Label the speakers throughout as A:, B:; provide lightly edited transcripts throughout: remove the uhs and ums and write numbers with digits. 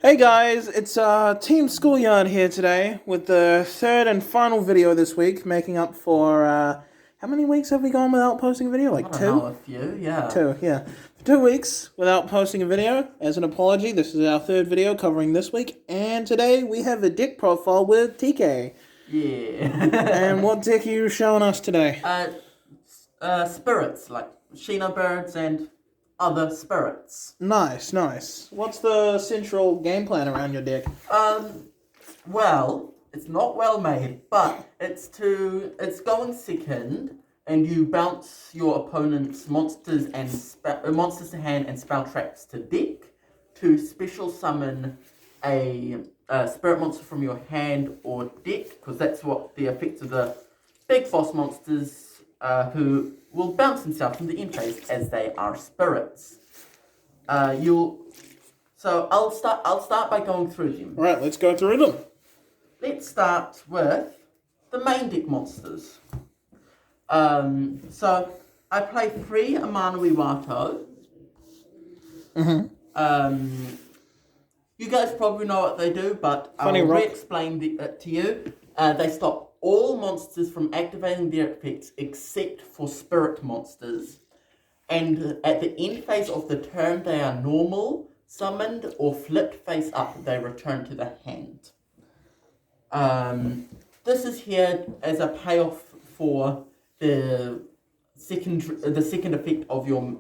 A: Hey guys, it's Team Schoolyard here today with the third and final video this week, making up for how many weeks have we gone without posting a video? Like
B: I don't
A: two?
B: know, a few, yeah.
A: 2, yeah. 2 weeks without posting a video. As an apology, this is our third video covering this week, and today we have a dick profile with TK.
B: Yeah.
A: And what dick are you showing us today?
B: Spirits, like Shinobirds and other spirits.
A: Nice, nice. What's the central game plan around your dick?
B: Well, it's not well made, but it's going second, and you bounce your opponent's monsters and monsters to hand and spell traps to deck to special summon a spirit monster from your hand or deck, because that's what the effects of the big boss monsters who will bounce themselves from the end phase as they are spirits. So I'll start by going through them.
A: Alright, let's go through them.
B: Let's start with the main deck monsters. So I play 3 Amanui Wato. You guys probably know what they do, but I'll re-explain it to you. They stop all monsters from activating their effects except for spirit monsters. And at the end phase of the turn, they are normal, summoned, or flipped face up. They return to the hand. This is here as a payoff for the second effect of your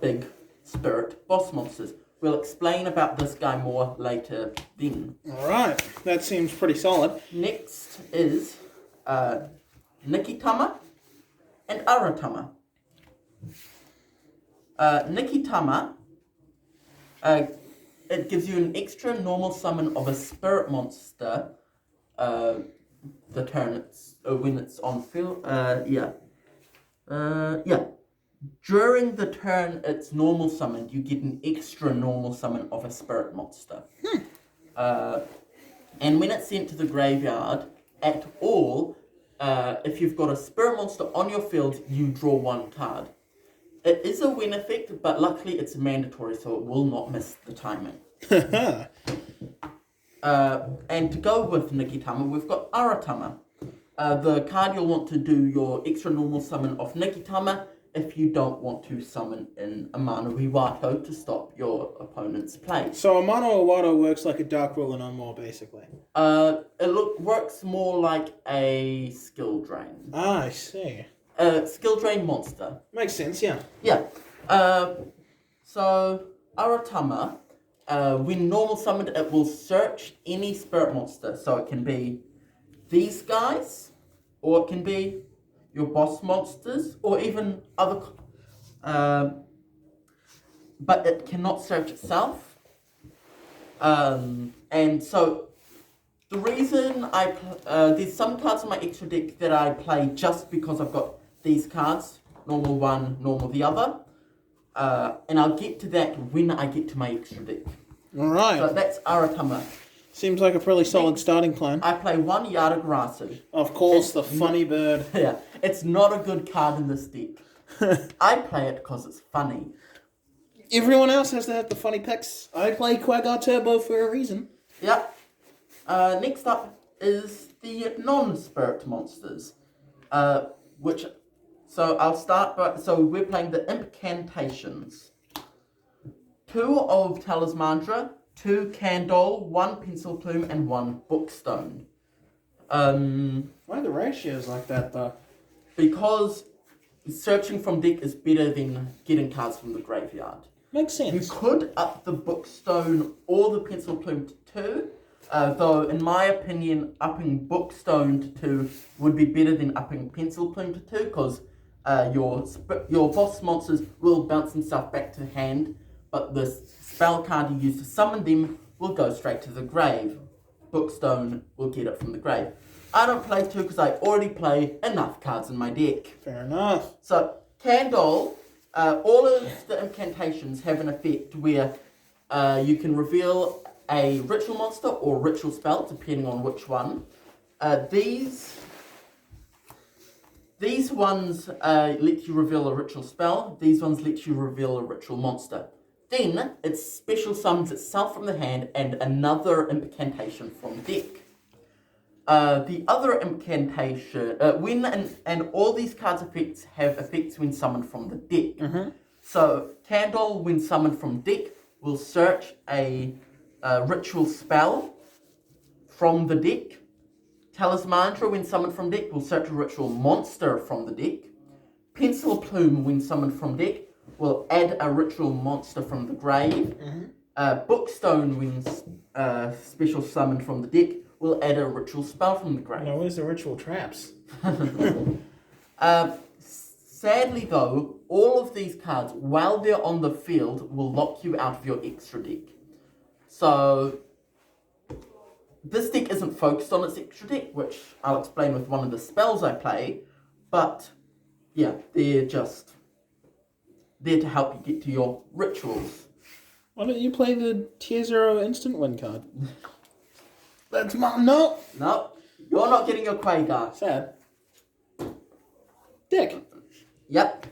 B: big spirit boss monsters. We'll explain about this guy more later then.
A: Alright, that seems pretty solid.
B: Next is Nikitama and Aratama. Nikitama, it gives you an extra normal summon of a spirit monster the turn when it's on field. During the turn it's normal summoned, you get an extra normal summon of a spirit monster. And when it's sent to the graveyard at all, if you've got a spirit monster on your field, you draw 1 card. It is a win effect, but luckily it's mandatory, so it will not miss the timing. And to go with Nikitama, we've got Aratama. The card you'll want to do your extra normal summon of Nikitama if you don't want to summon in Amano Iwato to stop your opponent's play.
A: So Amano Iwato works like a Dark Ruler no more, basically.
B: It works more like a skill drain.
A: Ah, I see.
B: Skill drain monster.
A: Makes sense, yeah.
B: Yeah. So Aratama, when normal summoned, it will search any spirit monster. So it can be these guys, or it can be your boss monsters, or even other. But it cannot search itself. And so the reason there's some cards in my extra deck that I play just because I've got these cards, normal one, normal the other. And I'll get to that when I get to my extra deck.
A: Alright.
B: So that's Aratama.
A: Seems like a pretty solid starting plan.
B: I play 1 Yadagarasu.
A: Of course, the funny bird.
B: Yeah, it's not a good card in this deck. I play it because it's funny.
A: Everyone else has to have the funny picks. I play Quagga Turbo for a reason.
B: Yep. Next up is the non-spirit monsters. So I'll start by, so we're playing the Incantations. 2 of Talismandra, 2 Candle, 1 Pencil Plume, and 1 Bookstone.
A: Why are the ratios like that, though?
B: Because searching from deck is better than getting cards from the graveyard.
A: Makes sense.
B: You could up the Bookstone or the Pencil Plume to 2, though in my opinion, upping Bookstone to 2 would be better than upping Pencil Plume to 2, because your boss monsters will bounce themselves back to the hand, but the spell card you use to summon them will go straight to the grave. Bookstone will get it from the grave. I don't play 2 because I already play enough cards in my deck.
A: Fair enough.
B: So, Candle, all of the incantations have an effect where you can reveal a ritual monster or ritual spell, depending on which one. These ones let you reveal a ritual spell. These ones let you reveal a ritual monster. Then it special summons itself from the hand and another incantation from deck. The other incantation, and all these cards' effects have effects when summoned from the deck.
A: Mm-hmm.
B: So, Candle, when summoned from deck, will search a ritual spell from the deck. Talismantra, when summoned from deck, will search a ritual monster from the deck. Pencil Plume, when summoned from deck, will add a ritual monster from the grave. Bookstone, when special summoned from the deck, will add a ritual spell from the grave.
A: Now, where's the ritual traps?
B: Sadly, though, all of these cards, while they're on the field, will lock you out of your extra deck. So, this deck isn't focused on its extra deck, which I'll explain with one of the spells I play, but yeah, they're just there to help you get to your rituals.
A: Why don't you play the Tier 0 instant win card? That's my... No!
B: No, you're not getting your Quagar.
A: Sad. Dick.
B: Yep.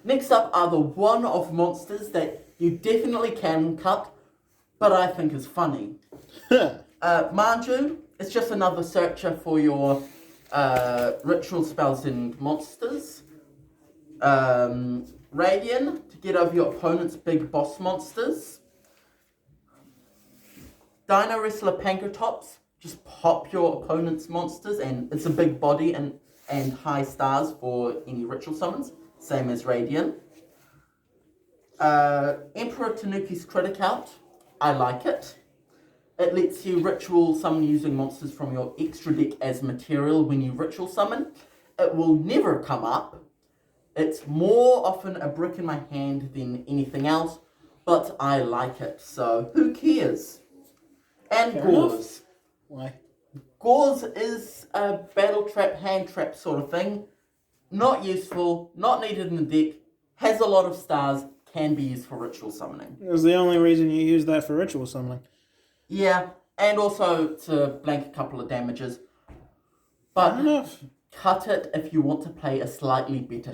B: Next up are the one-off monsters that you definitely can cut, but I think is funny. Manju, it's just another searcher for your ritual spells and monsters. Radian, to get over your opponent's big boss monsters. Dino Wrestler Pankratops, just pop your opponent's monsters, and it's a big body and high stars for any ritual summons, same as Radian. Emperor Tanuki's Critic Out, I like it. It lets you ritual summon using monsters from your extra deck as material when you ritual summon. It will never come up. It's more often a brick in my hand than anything else, but I like it, so who cares? And
A: Fair
B: Gauze.
A: enough. Why?
B: Gauze is a battle trap, hand trap sort of thing. Not useful, not needed in the deck, has a lot of stars, can be used for ritual summoning.
A: It was the only reason you used that for ritual summoning.
B: Yeah, and also to blank a couple of damages. But
A: Fair enough.
B: cut it if you want to play a slightly better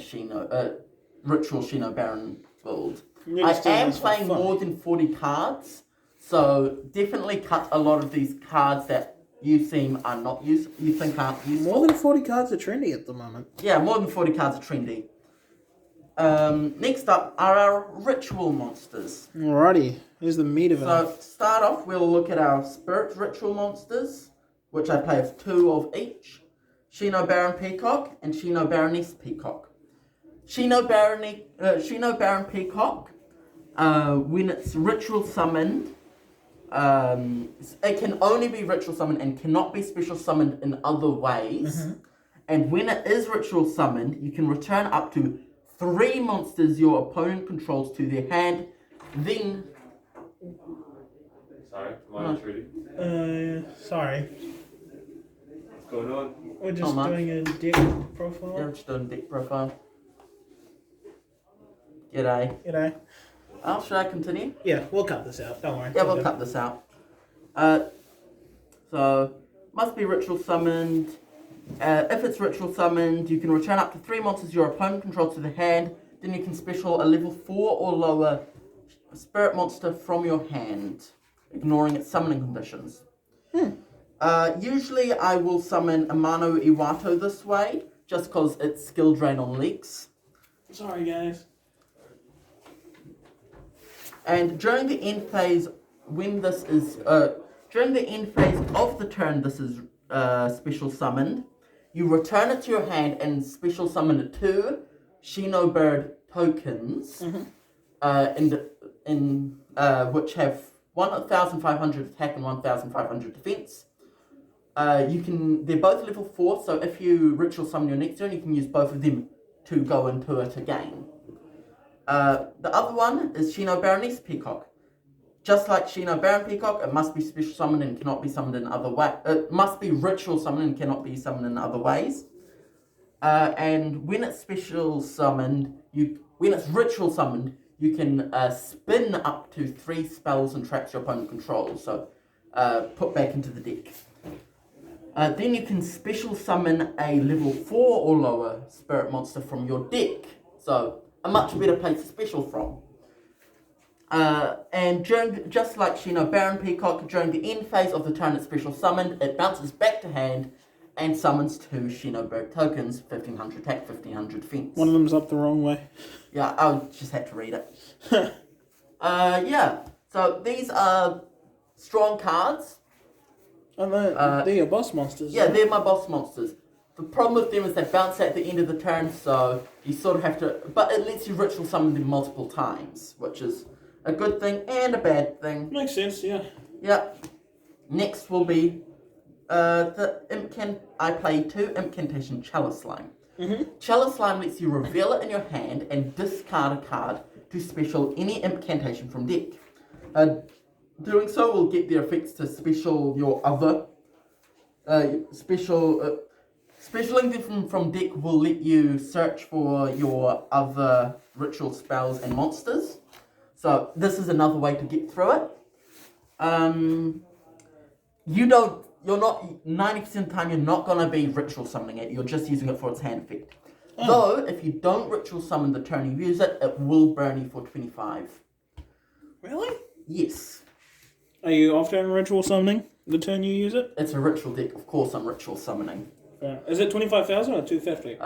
B: ritual Shinobird build.
A: You
B: I
A: just do
B: am
A: this for
B: playing
A: fun.
B: more than 40 cards, so definitely cut a lot of these cards that you think aren't useful.
A: More than 40 cards are trendy at the moment.
B: Yeah, more than 40 cards are trendy. Next up are our ritual monsters.
A: Alrighty, here's the meat of it.
B: So, to start off, we'll look at our Spirit Ritual monsters, which I play with 2 of each. Shino Baron Peacock and Shino Baroness Peacock. Shino Baron Peacock, when it's ritual summoned, it can only be ritual summoned and cannot be special summoned in other ways.
A: Mm-hmm.
B: And when it is ritual summoned, you can return up to 3 monsters your opponent controls to their hand, then...
C: Sorry, am I intruding?
A: Sorry.
C: What's going on?
A: We're just
B: much.
A: doing a deck profile.
B: Yeah, just doing deck profile. G'day.
A: G'day.
B: Should I continue?
A: Yeah, we'll cut this out. Don't worry.
B: Yeah,
A: It's all
B: we'll
A: good.
B: cut this out. So, must be ritual summoned. If it's ritual summoned, you can return up to 3 monsters your opponent controls to the hand. Then you can special a level 4 or lower spirit monster from your hand, ignoring its summoning conditions. Usually I will summon Amano Iwato this way, just because it's skill drain on leaks.
A: Sorry, guys.
B: And during the end phase, during the end phase of the turn this is special summoned, you return it to your hand and special summon 2 Shinobird tokens, which have 1,500 attack and 1,500 defense. They're both level 4, so if you ritual summon your next turn, you can use both of them to go into it again. The other one is Shino Baroness Peacock. Just like Shino Baron Peacock, it must be special summoned and cannot be summoned in other ways. It must be ritual summoned and cannot be summoned in other ways. And when it's special summoned, when it's ritual summoned, you can spin up to 3 spells and traps your opponent controls. So put back into the deck. Then you can special summon a level 4 or lower spirit monster from your deck. So a much better place to special from. And just like Shinobird Peacock, during the end phase of the turn it's special summoned, it bounces back to hand and summons 2 Shinobird tokens, 1500 attack, 1500 defense.
A: One of them's up the wrong way.
B: Yeah, I just had to read it. Yeah, so these are strong cards.
A: And they're your boss monsters.
B: Yeah, they're my boss monsters. The problem with them is they bounce at the end of the turn, so you sort of have to... But it lets you ritual summon them multiple times, which is a good thing and a bad thing.
A: Makes sense, yeah.
B: Yeah. Next will be I play 2 Incantation Chalice Slime. Chalice Slime lets you reveal it in your hand and discard a card to special any incantation from deck. Doing so will get the effects to special your other specialing them from deck will let you search for your other ritual spells and monsters. So this is another way to get through it. You're not 90% of the time you're not gonna be ritual summoning it. You're just using it for its hand effect. Though if you don't ritual summon the turn you use it, it will burn you for 25.
A: Really?
B: Yes.
A: Are you often ritual summoning the turn you use it?
B: It's a ritual deck. Of course I'm ritual summoning.
A: Is it 25,000 or 250?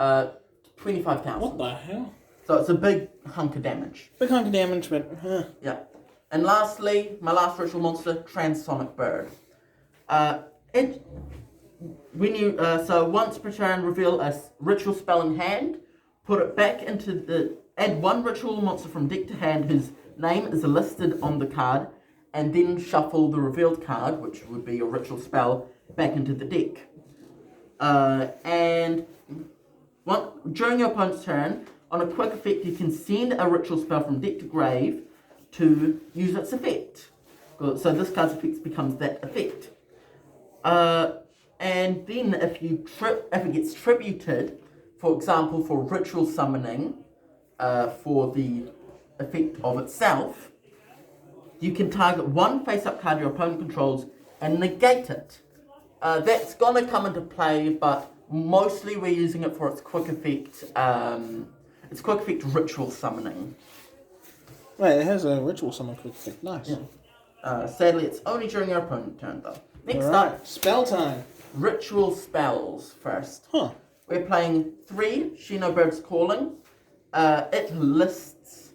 B: 25,000.
A: What the hell?
B: So it's a big hunk of damage.
A: Big hunk of damage, but...
B: Yeah. And lastly, my last ritual monster, Transonic Bird. So once per turn, reveal a ritual spell in hand, put it back into add 1 ritual monster from deck to hand whose name is listed on the card, and then shuffle the revealed card, which would be your ritual spell, back into the deck. During your opponent's turn, on a quick effect, you can send a ritual spell from deck to grave to use its effect. So this card's effect becomes that effect. And then if it gets tributed, for example, for ritual summoning, for the effect of itself, you can target 1 face-up card your opponent controls and negate it. That's gonna come into play, but mostly we're using it for its quick effect. Its quick effect ritual summoning.
A: Wait, it has a ritual summon quick effect. Nice.
B: Yeah. Sadly, it's only during your opponent's turn, though. Next
A: up, spell time.
B: Ritual spells first.
A: Huh.
B: We're playing 3 Shinobird's Calling. It lists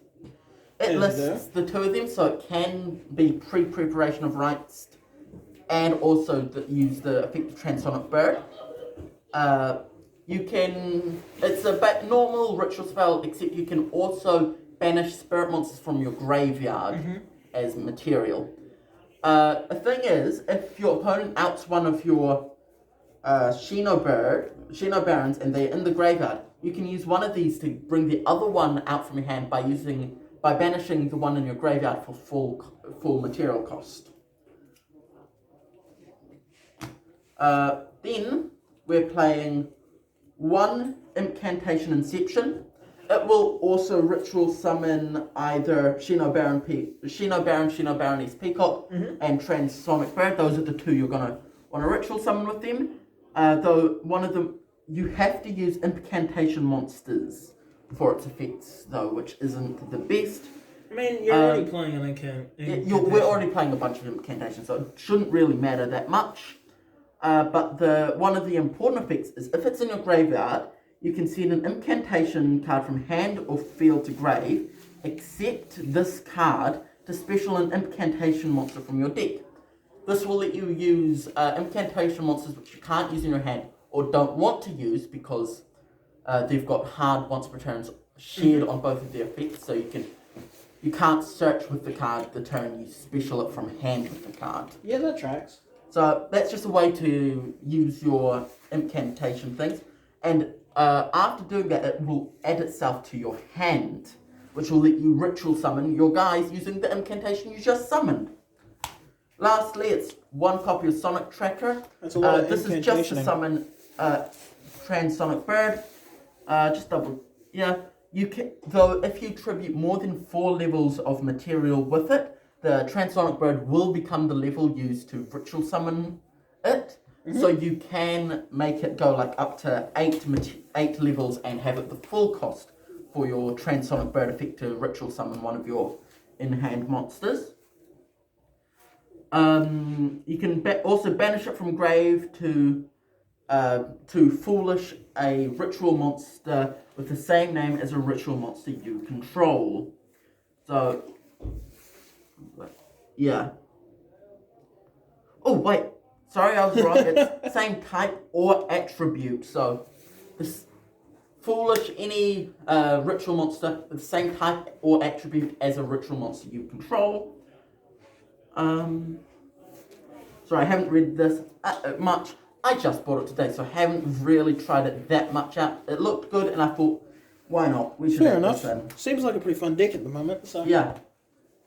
B: the 2 of them, so it can be pre-preparation of rites and also use the effect of Transonic Bird. It's a normal ritual spell, except you can also banish spirit monsters from your graveyard as material. The thing is, if your opponent outs one of your Shinobards and they're in the graveyard, you can use one of these to bring the other one out from your hand by banishing the one in your graveyard for full material cost. Then we're playing 1 Incantation Inception. It will also ritual summon either Shinobaroness Peacock and Transonic Bird. Those are the 2 you're gonna want to ritual summon with them. Though one of them, you have to use incantation monsters for its effects, though, which isn't the best.
A: I mean, you're already playing an incantation.
B: We're already playing a bunch of incantations, so it shouldn't really matter that much. But one of the important effects is if it's in your graveyard, you can send an incantation card from hand or field to grave, except this card, to special an incantation monster from your deck. This will let you use incantation monsters which you can't use in your hand or don't want to use because they've got hard once per turns shared on both of their effects, so you can't search with the card the turn you special it from hand with the card.
A: Yeah, that tracks.
B: So that's just a way to use your incantation things, and after doing that, it will add itself to your hand, which will let you ritual summon your guys using the incantation you just summoned. Lastly, it's 1 copy of Sonic Tracker.
A: That's a lot of
B: this is just to summon Transonic Bird. You can, though, if you tribute more than 4 levels of material with it, the Transonic Bird will become the level used to ritual summon it. So you can make it go like up to 8 levels and have it the full cost for your Transonic Bird effect to ritual summon one of your in-hand monsters. You can also banish it from grave to Foolish, a ritual monster with the same name as a ritual monster you control. So, yeah. Oh, wait. Sorry, I was wrong. It's same type or attribute. So, this Foolish, any ritual monster with the same type or attribute as a ritual monster you control. Sorry, I haven't read this much. I just bought it today, so I haven't really tried it that much out. It looked good, and I thought, why not? We should
A: Fair
B: have
A: enough.
B: this in.
A: Seems like a pretty fun deck at the moment. So
B: Yeah.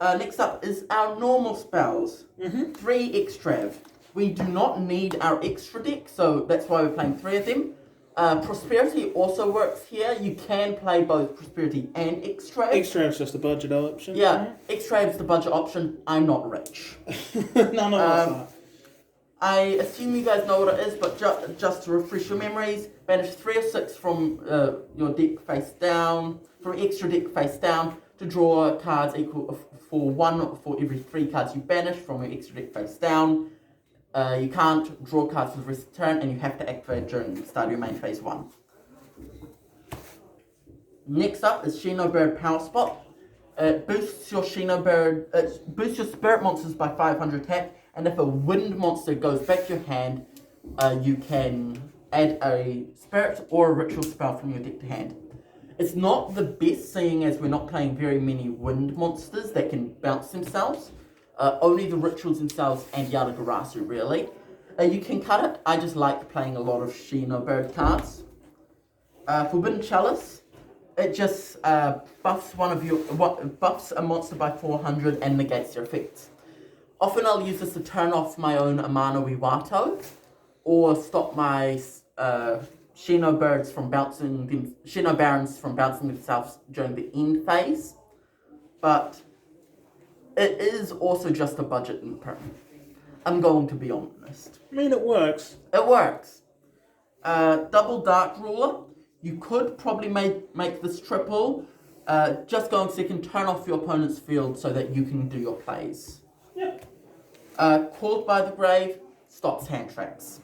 B: Next up is our normal spells. 3 extra. We do not need our extra deck, so that's why we're playing 3 of them. Prosperity also works here. You can play both Prosperity and Extra.
A: Extra's just a budget option.
B: Yeah, Extra is the budget option. I'm not rich.
A: None of us are.
B: I assume you guys know what it is, but just to refresh your memories, banish 3 or 6 from your deck face down, from extra deck face down, to draw cards equal for 1 for every 3 cards you banish from your extra deck face down. You can't draw cards for the rest of the turn, and you have to activate during the start of your main phase 1. Next up is Shinobird Power Spot. It boosts your Shinobird. It boosts your spirit monsters by 500 attack, and if a wind monster goes back to your hand, you can add a spirit or a ritual spell from your deck to hand. It's not the best, seeing as we're not playing very many wind monsters that can bounce themselves. Only the rituals themselves and Yadagarasu, really. You can cut it. I just like playing a lot of Shinobird cards. Forbidden Chalice. It just buffs buffs a monster by 400 and negates their effects. Often I'll use this to turn off my own Amano Iwato, or stop my Shinobirds from bouncing Shinobarons from bouncing themselves during the end phase. But it is also just a budget imperm. I'm going to be honest.
A: I mean, it works.
B: It works. Double Dark Ruler. You could probably make this triple. Just going second, turn off your opponent's field so that you can do your plays.
A: Yep.
B: Called by the Grave stops hand traps.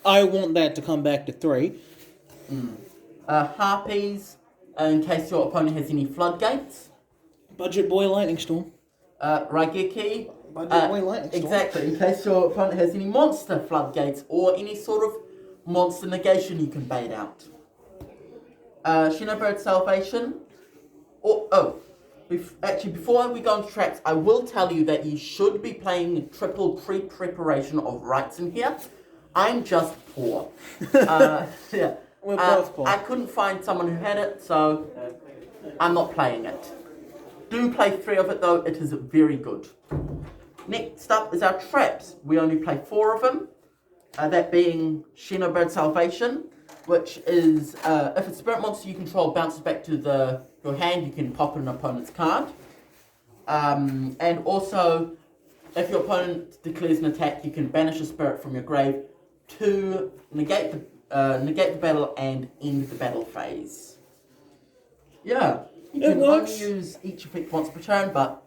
A: I want that to come back to 3.
B: Harpies, in case your opponent has any floodgates.
A: Budget Boy Lightning Storm.
B: Raigeki.
A: Budget Boy Lightning Storm.
B: Exactly, in case your opponent has any monster floodgates or any sort of monster negation you can bait out. Shinobird Salvation. Before we go into traps, I will tell you that you should be playing triple pre-preparation of rights in here. I'm just poor. Yeah.
A: We're both poor.
B: I couldn't find someone who had it, so I'm not playing it. Do play 3 of it though, it is very good. Next up is our traps. We only play 4 of them. That being Shinobird Salvation, which is if a spirit monster you control bounces back to your hand, you can pop an opponent's card. And also, if your opponent declares an attack, you can banish a spirit from your grave to negate the battle and end the battle phase. Yeah, you
A: It
B: can
A: works.
B: only use each effect once per turn, but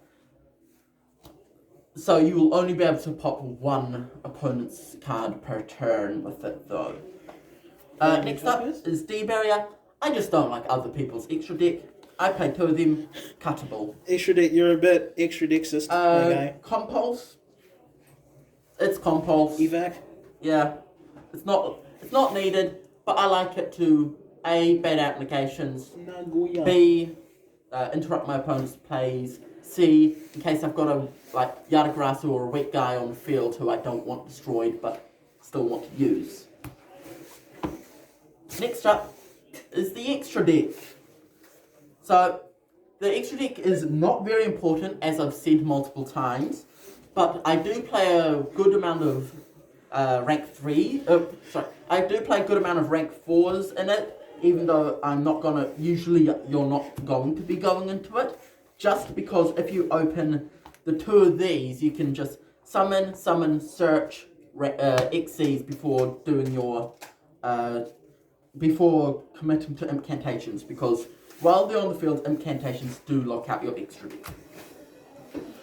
B: so you will only be able to pop 1 opponent's card per turn with it, though. Next up is D-Barrier. I just don't like other people's extra deck. I play 2 of them. Cuttable.
A: Extra deck, you're a bit extra dexist, my guy.
B: Compulse. It's Compulse.
A: Evac.
B: Yeah. It's not needed, but I like it to A, bait out negations,
A: Nagoya.
B: B, interrupt my opponent's plays, C, in case I've got a Yadagarasu or a weak guy on the field who I don't want destroyed but still want to use. Next up is the extra deck. So, the extra deck is not very important, as I've said multiple times, but I do play a good amount of rank 3. I do play a good amount of rank 4s in it, even though usually you're not going to be going into it, just because if you open the 2 of these, you can just summon, search XCs before doing your, before committing to incantations, because while they're on the field, incantations do lock out your extra deck.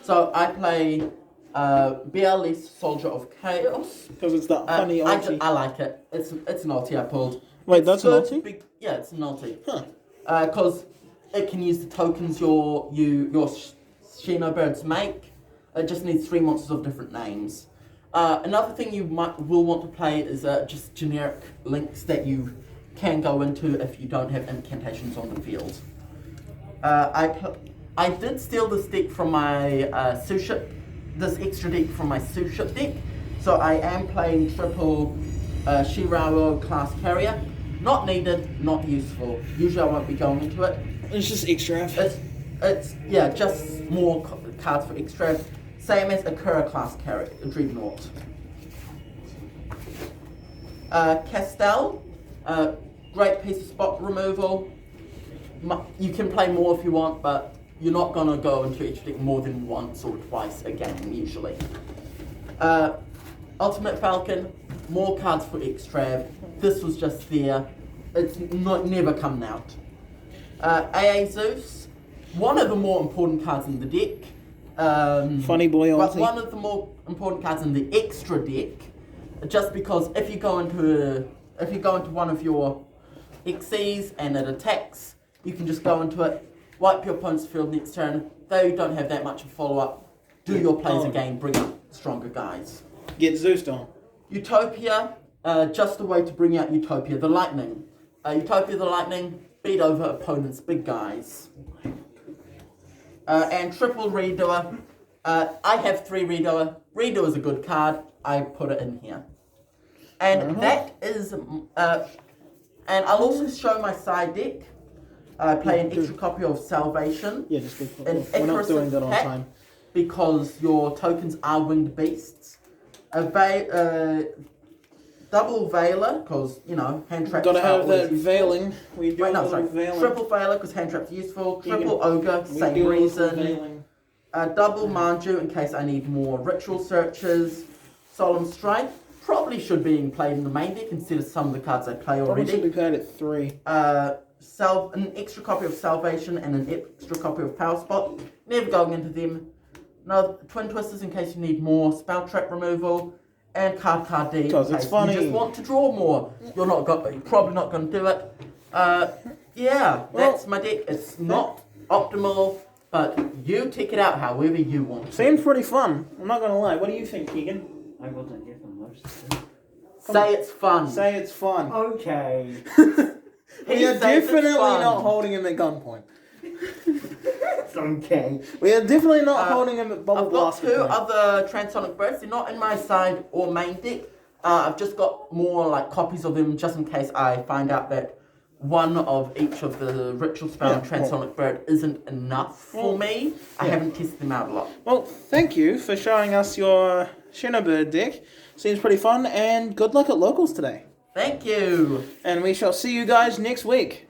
B: So I play BLS Soldier of Chaos.
A: Because it's that funny ulti.
B: I like it. It's an ulti I pulled.
A: Wait, that's an
B: Good
A: ulti?
B: Yeah, it's an ulti.
A: Huh.
B: Because it can use the tokens your Shinobirds make. It just needs 3 monsters of different names. Another thing you will want to play is just generic links that you can go into if you don't have incantations on the field. I did steal this deck from my this extra deck from my Sue Ship deck. So I am playing triple Shirawo class carrier. Not needed, not useful. Usually I won't be going into it.
A: It's just extra.
B: It's just more cards for extra. Same as Akira class carrier, Dreadnought. Castell, great piece of spot removal. You can play more if you want, but you're not gonna go into each deck more than once or twice a game usually. Ultimate Falcon, more cards for Extrav. This was just there. It's never coming out. AA Zeus, one of the more important cards in the deck.
A: Funny boy
B: But
A: ulti.
B: one of the more important cards in the extra deck, just because if you go into one of your XCs and it attacks, you can just go into it, wipe your opponent's field next turn. They don't have that much of follow-up. Do your plays again, bring up stronger guys.
A: Get Zeused on.
B: Utopia, just a way to bring out Utopia the Lightning. Utopia the Lightning, beat over opponents' big guys. And triple Redoer. I have 3 Redoer. Redoer is a good card. I put it in here. And that is... and I'll also show my side deck. I play an extra copy of Salvation.
A: Yeah, just we're not doing that on time.
B: Because your tokens are winged beasts. Double Veiler, because, hand traps
A: Gotta have that
B: useful.
A: veiling. We do veiling.
B: Triple Veiler, because hand traps are useful. Triple Ogre, same reason. Double Manju, in case I need more ritual searches. Solemn Strike, probably should be played in the main deck instead of some of the cards I play
A: Probably
B: already.
A: should be played at 3.
B: An extra copy of Salvation and an extra copy of Power Spot. Never going into them. No, Twin Twisters in case you need more spell trap removal. And card D in
A: Because it's
B: case
A: funny.
B: you just want to draw more. You're probably not going to do it. That's my deck. It's not optimal, but you take it out however you want.
A: Seems pretty fun. I'm not gonna lie. What do you think, Keegan?
D: I wasn't here for most of it.
B: Say it's fun.
A: Say it's fun.
D: Okay.
A: We are definitely not holding him at gunpoint.
D: It's okay.
A: We are definitely not holding him at bubble
B: I've got
A: blast.
B: 2 other Transonic Birds. They're not in my side or main deck. I've just got more copies of them just in case I find out that one of each of the Ritual Spell and Transonic Bird isn't enough for me. I haven't tested them out a lot.
A: Well, thank you for showing us your Shinobird deck. Seems pretty fun, and good luck at locals today.
B: Thank you.
A: And we shall see you guys next week.